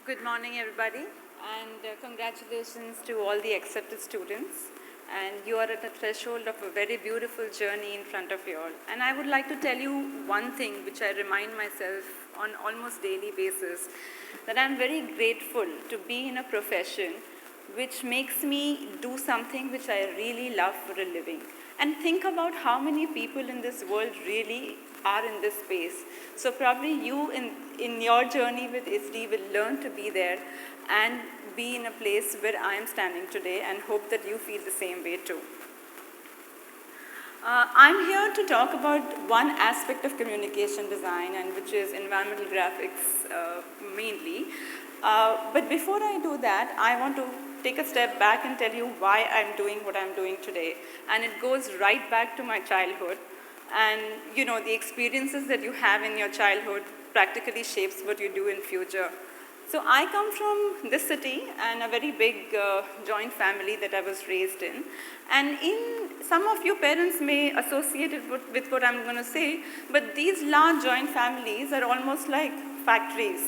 Good morning, everybody, and congratulations to all the accepted students. And you are at the threshold of a very beautiful journey in front of you all. And I would like to tell you one thing which I remind myself on almost daily basis, that I'm very grateful to be in a profession which makes me do something which I really love for a living. And think about how many people in this world really are in this space. So probably you in your journey with ISD will learn to be there and be in a place where I am standing today, and hope that you feel the same way too. I'm here to talk about one aspect of communication design, and which is environmental graphics mainly. But before I do that, I want to take a step back and tell you why I'm doing what I'm doing today. And it goes right back to my childhood. And you know, the experiences that you have in your childhood practically shapes what you do in future. So I come from this city and a very big joint family that I was raised in. And some of you parents may associate it with what I'm going to say, but these large joint families are almost like factories.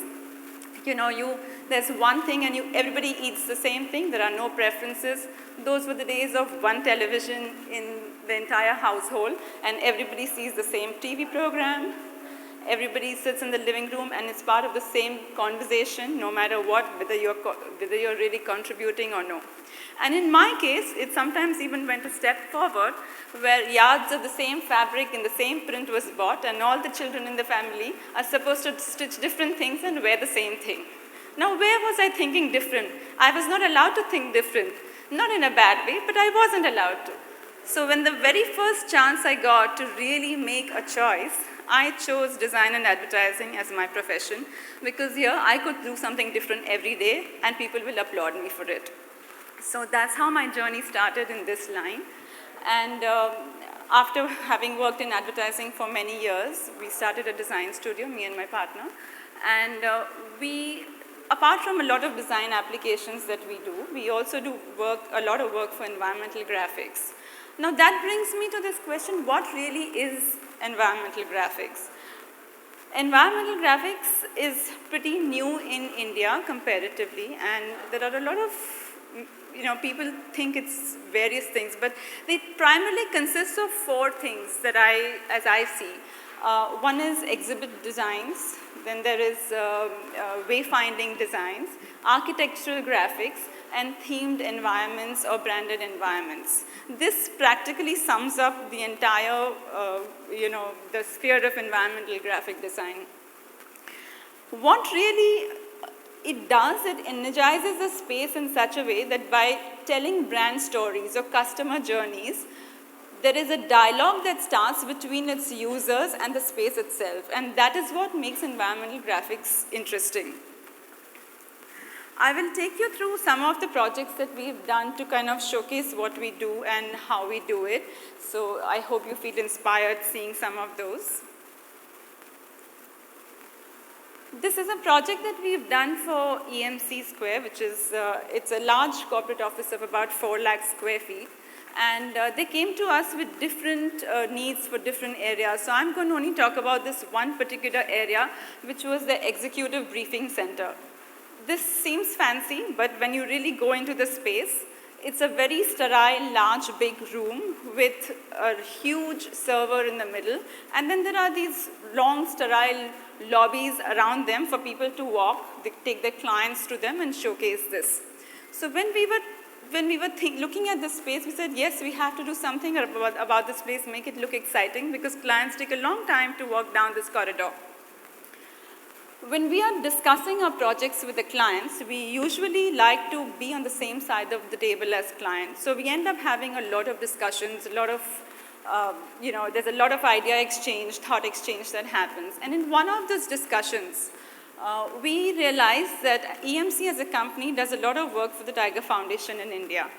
You know, there's one thing and everybody eats the same thing. There are no preferences. Those were the days of one television in the entire household, and everybody sees the same TV program. Everybody sits in the living room and it's part of the same conversation, no matter what, whether you're really contributing or no. And in my case, it sometimes even went a step forward, where yards of the same fabric in the same print was bought, and all the children in the family are supposed to stitch different things and wear the same thing. Now, where was I thinking different? I was not allowed to think different. Not in a bad way, but I wasn't allowed to. So when the very first chance I got to really make a choice, I chose design and advertising as my profession, because here I could do something different every day and people will applaud me for it. So that's how my journey started in this line. And after having worked in advertising for many years, we started a design studio, me and my partner. And apart from a lot of design applications that we do, we also do a lot of work for environmental graphics. Now that brings me to this question, what really is environmental graphics? Environmental graphics is pretty new in India comparatively, and there are a lot of, people think it's various things, but they primarily consist of four things that as I see. One is exhibit designs, then there is wayfinding designs, architectural graphics, and themed environments or branded environments. This practically sums up the entire, the sphere of environmental graphic design. What really it does, it energizes the space in such a way that by telling brand stories or customer journeys, there is a dialogue that starts between its users and the space itself, and that is what makes environmental graphics interesting. I will take you through some of the projects that we've done to kind of showcase what we do and how we do it. So I hope you feel inspired seeing some of those. This is a project that we've done for EMC Square, which is, it's a large corporate office of about 4 lakh square feet. And they came to us with different needs for different areas. So I'm going to only talk about this one particular area, which was the executive briefing center. This seems fancy, but when you really go into the space, it's a very sterile, large, big room with a huge server in the middle. And then there are these long, sterile lobbies around them for people to walk, take their clients to them and showcase this. So when we were looking at this space, we said, yes, we have to do something about this place, make it look exciting, because clients take a long time to walk down this corridor. When we are discussing our projects with the clients, we usually like to be on the same side of the table as clients. So we end up having a lot of discussions, a lot of, there's a lot of idea exchange, thought exchange that happens. And in one of those discussions, we realized that EMC as a company does a lot of work for the Tiger Foundation in India.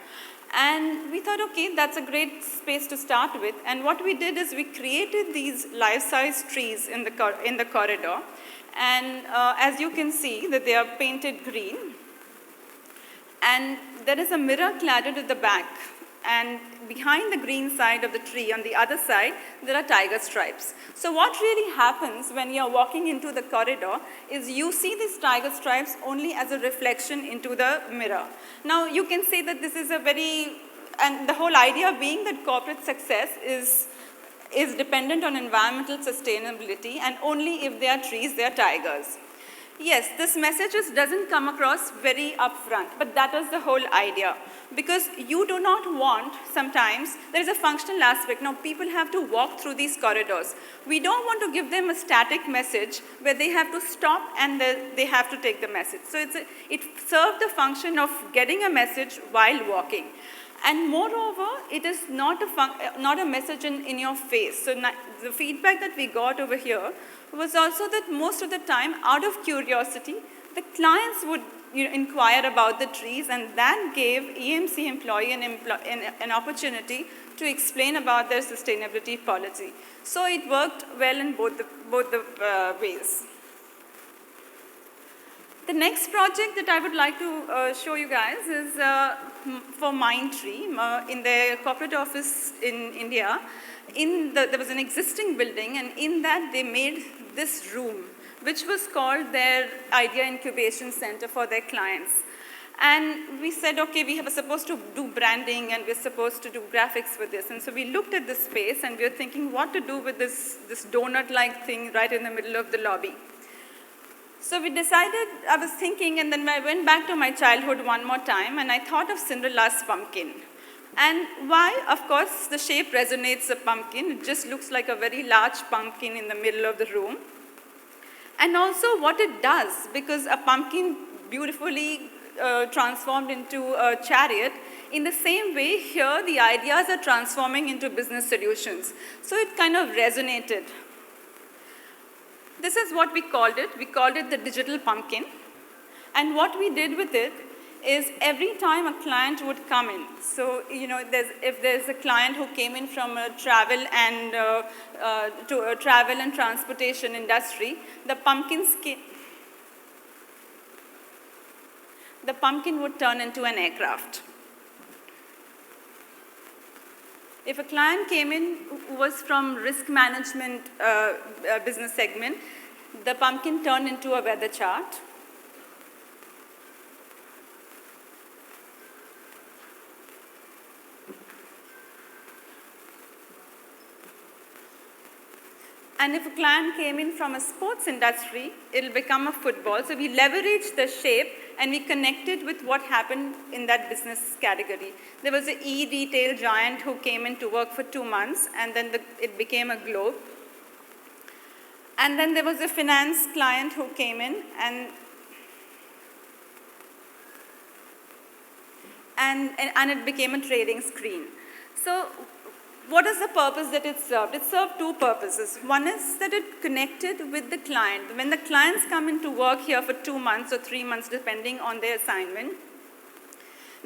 And we thought, okay, that's a great space to start with. And what we did is we created these life-size trees in the corridor. And as you can see, that they are painted green. And there is a mirror cladded at the back. and behind the green side of the tree, on the other side, there are tiger stripes. So what really happens when you're walking into the corridor is you see these tiger stripes only as a reflection into the mirror. Now, you can say that this is a very, and the whole idea being that corporate success is dependent on environmental sustainability, and only if there are trees, there are tigers. Yes, this message doesn't come across very upfront, but that is the whole idea. Because you do not want, sometimes, there is a functional aspect. Now, people have to walk through these corridors. We don't want to give them a static message where they have to stop and they have to take the message. So it serves the function of getting a message while walking. And moreover, it is not a message in your face. So the feedback that we got over here was also that most of the time, out of curiosity, the clients would inquire about the trees, and that gave EMC employee an opportunity to explain about their sustainability policy. So it worked well in both the ways. The next project that I would like to show you guys is for Mindtree in their corporate office in India. There was an existing building, and in that they made this room, which was called their Idea Incubation Center for their clients. And we said, okay, we were supposed to do branding and we're supposed to do graphics with this. And so we looked at this space and we were thinking what to do with this donut-like thing right in the middle of the lobby. So we decided, I was thinking, and then I went back to my childhood one more time, and I thought of Cinderella's pumpkin. And why? Of course, the shape resonates a pumpkin. It just looks like a very large pumpkin in the middle of the room. And also what it does, because a pumpkin beautifully transformed into a chariot, in the same way here the ideas are transforming into business solutions. So it kind of resonated. This is what we called it. We called it the digital pumpkin. And what we did with it is every time a client would come in, so if there's a client who came in from a travel and transportation industry, the pumpkin would turn into an aircraft. If a client came in who was from risk management business segment, the pumpkin turned into a weather chart. And if a client came in from a sports industry, it'll become a football. So we leveraged the shape and we connected with what happened in that business category. There was an e-retail giant who came in to work for 2 months, and then it became a globe. And then there was a finance client who came in and it became a trading screen. So what is the purpose that it served? It served two purposes. One is that it connected with the client. When the clients come into work here for 2 months or 3 months, depending on their assignment,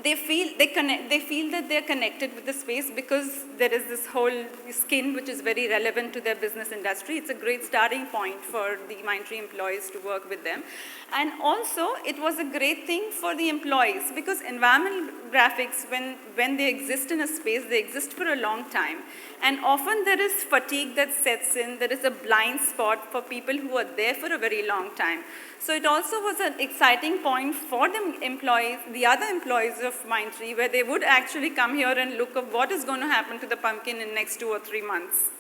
they feel that they're connected with the space because there is this whole skin which is very relevant to their business industry. It's a great starting point for the Mindtree employees to work with them. And also, it was a great thing for the employees because environmental graphics, when they exist in a space, they exist for a long time. And often there is fatigue that sets in. There is a blind spot for people who are there for a very long time. So it also was an exciting point for the other employees of Mindtree, where they would actually come here and look at what is going to happen to the pumpkin in the next 2 or 3 months.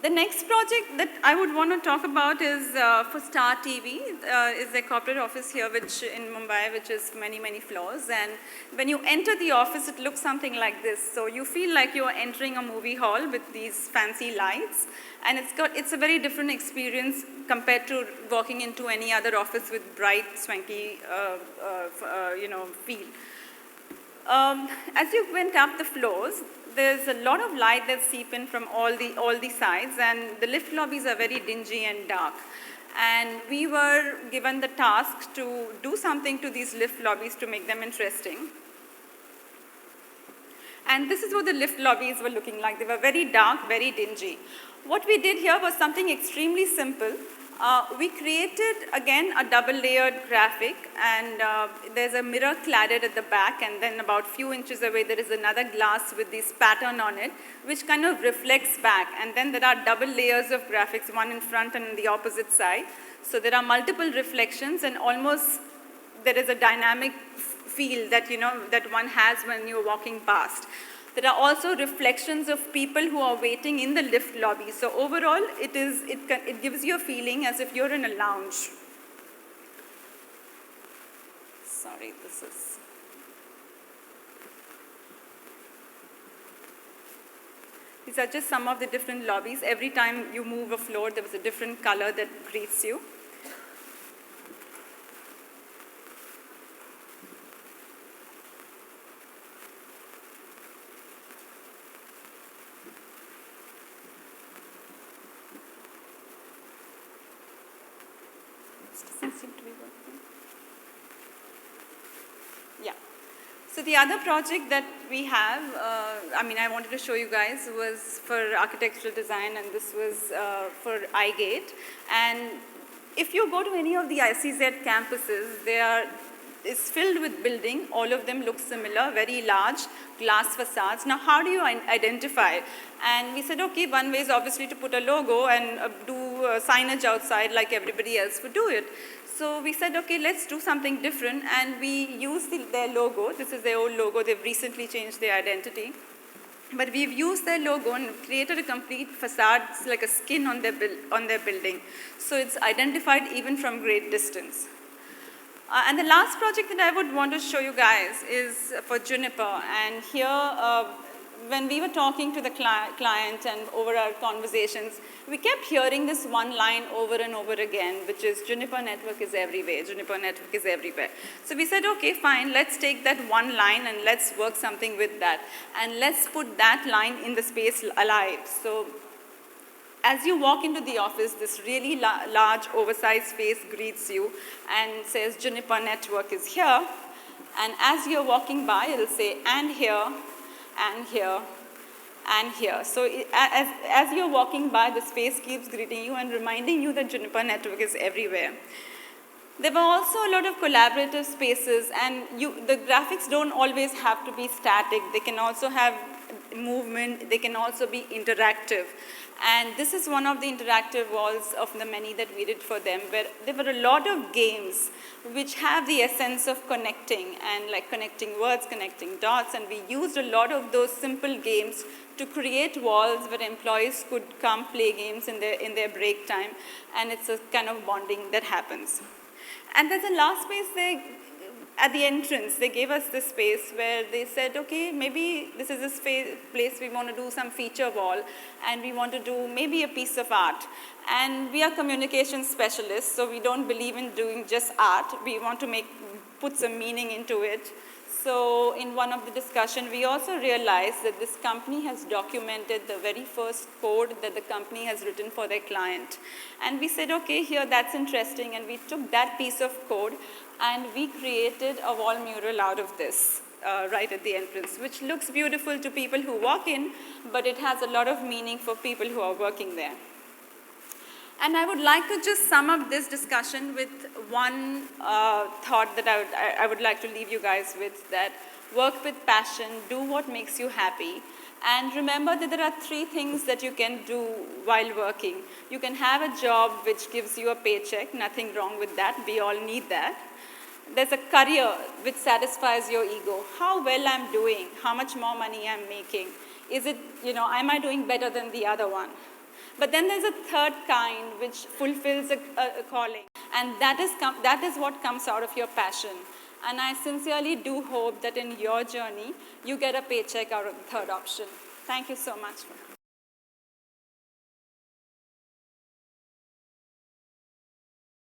The next project that I would want to talk about is for Star TV. Is a corporate office here in Mumbai, which is many, many floors. And when you enter the office, it looks something like this. So you feel like you're entering a movie hall with these fancy lights. And it's a very different experience compared to walking into any other office with bright, swanky, feel. As you went up the floors, there's a lot of light that seep in from all the sides, and the lift lobbies are very dingy and dark. And we were given the task to do something to these lift lobbies to make them interesting. And this is what the lift lobbies were looking like. They were very dark, very dingy. What we did here was something extremely simple. We created, again, a double-layered graphic, and there's a mirror cladded at the back, and then about few inches away there is another glass with this pattern on it, which kind of reflects back. And then there are double layers of graphics, one in front and on the opposite side. So there are multiple reflections, and almost there is a dynamic feel that, that one has when you're walking past. There are also reflections of people who are waiting in the lift lobby. So overall, it gives you a feeling as if you're in a lounge. Sorry, this is... These are just some of the different lobbies. Every time you move a floor, there was a different color that greets you. Doesn't seem to be working. Yeah. So the other project that we have, I wanted to show you guys, was for architectural design, and this was for iGate. And if you go to any of the ICZ campuses, it's filled with building. All of them look similar, very large glass facades. Now, how do you identify? And we said, okay, one way is obviously to put a logo and do signage outside like everybody else would do it. So we said, okay, let's do something different, and we used their logo. This is their old logo. They've recently changed their identity. But we've used their logo and created a complete facade, like a skin on their building. So it's identified even from great distance. And the last project that I would want to show you guys is for Juniper. And here, when we were talking to the client and over our conversations, we kept hearing this one line over and over again, which is Juniper Network is everywhere, Juniper Network is everywhere. So we said, okay, fine, let's take that one line and let's work something with that. And let's put that line in the space alive. So as you walk into the office, this really large, oversized space greets you and says, Juniper Network is here. And as you're walking by, it'll say, and here, and here, and here. So as you're walking by, the space keeps greeting you and reminding you that Juniper Network is everywhere. There were also a lot of collaborative spaces, and the graphics don't always have to be static. They can also have movement. They can also be interactive. And this is one of the interactive walls of the many that we did for them, where there were a lot of games which have the essence of connecting, and like connecting words, connecting dots, and we used a lot of those simple games to create walls where employees could come play games in their break time, and it's a kind of bonding that happens. And there's a last space at the entrance. They gave us this space where they said, okay, maybe this is a place we want to do some feature wall, and we want to do maybe a piece of art. And we are communication specialists, so we don't believe in doing just art. We want to put some meaning into it. So in one of the discussion, we also realized that this company has documented the very first code that the company has written for their client. And we said, okay, here, that's interesting. And we took that piece of code and we created a wall mural out of this right at the entrance, which looks beautiful to people who walk in, but it has a lot of meaning for people who are working there. And I would like to just sum up this discussion with one thought that I would like to leave you guys with, that work with passion, do what makes you happy, and remember that there are 3 things that you can do while working. You can have a job which gives you a paycheck, nothing wrong with that, we all need that. There's a career which satisfies your ego, how well I'm doing, how much more money I'm making, is it, am I doing better than the other one? But then there's a third kind which fulfills a calling, and that is what comes out of your passion. And I sincerely do hope that in your journey, you get a paycheck out of the third option. Thank you so much.